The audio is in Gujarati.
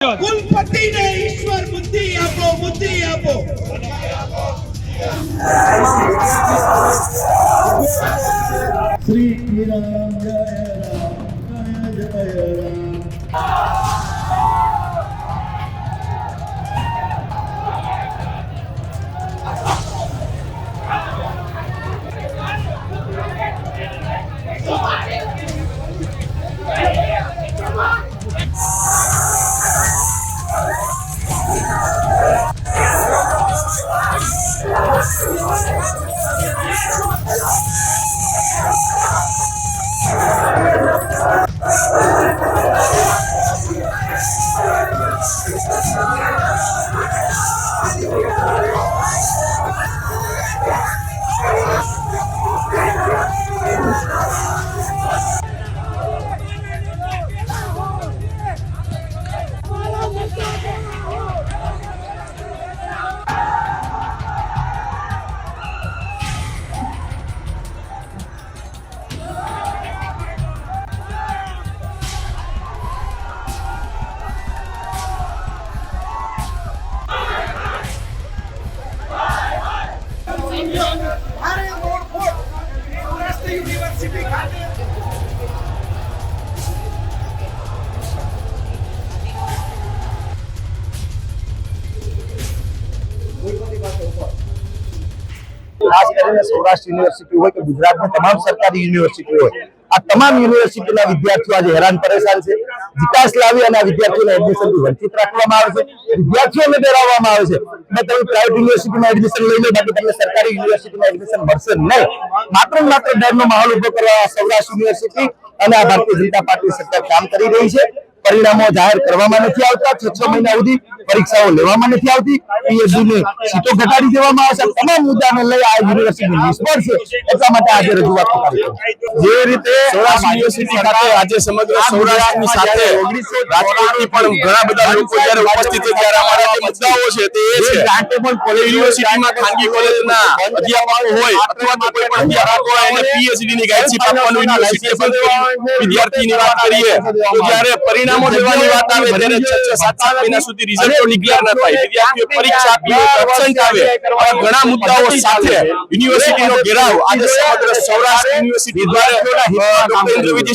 कुलपति ने ईश्वर बुद्धि आपो बुद्धि आपो। श्री राम जय राम जय राम। खास કરીને સૌરાષ્ટ્ર યુનિવર્સિટી હોય કે ગુજરાતની તમામ સરકારી યુનિવર્સિટી હોય, આ તમામ યુનિવર્સિટીના વિદ્યાર્થીઓ આજે હેરાન પરેશાન છે। વિકાસ લાવી અને વિદ્યાર્થીઓને એડમિશનથી વંચિત રાખવામાં આવે છે, વિદ્યાર્થીઓને ડરાવવામાં આવે છે કે તમે પ્રાઇવેટ યુનિવર્સિટીમાં એડમિશન લઈ લો, બાકી તમને સરકારી યુનિવર્સિટીમાં એડમિશન મળશે નહીં। માત્ર ને માત્ર ડરનો માહોલ ઉભો કરવા સૌરાષ્ટ્ર યુનિવર્સિટી અને આ ભારતીય જનતા પાર્ટી સરકાર કામ કરી રહી છે। પરિણામો જાહેર કરવામાં નથી આવતા, 6 મહિના સુધી પરીક્ષાઓ લેવામાં નથી આવતી, પીએચડી ની સીટો ઘટાડી દેવામાં આવે છે। તમામ મુદ્દાને લઈ આ યુનિવર્સિટી નિષ્ફળ છે, એટલા માટે આજે રજૂઆત કરી જે રીતે સૌરાષ્ટ્ર યુનિવર્સિટી ખાતે આજે સમગ્ર સૌરાષ્ટ્રની સાથે રાજકોટથી પણ ઘણા બધા લોકો જ્યારે ઉપસ્થિત છે, ત્યારે અમારા જે મુદ્દાઓ છે તે એ છે યુનિવર્સિટીમાં ખાનગી કોલેજના અધ્યાપકો હોય અથવા તો કોઈ પણ અધ્યાપકો હોય એને પીએચડી ની ગાઈડશીપ આપવાનું યુનિવર્સિટીએ બંધ કરી। વિદ્યાર્થીની વાત કરીએ તો જ્યારે પરિણામો લેવાની વાત આવે ત્યારે 6-7 મહિના સુધી રિઝલ્ટો ડિક્લેર ન થાય, વિદ્યાર્થીઓ પરીક્ષા આપી એબસેન્ટ આવે, ઘણા મુદ્દાઓ સાથે યુનિવર્સિટીનો ઘેરાવ આજે સમગ્ર સૌરાષ્ટ્ર યુનિવર્સિટી દ્વારા ડોક્ટર ઇન્દ્રવિજય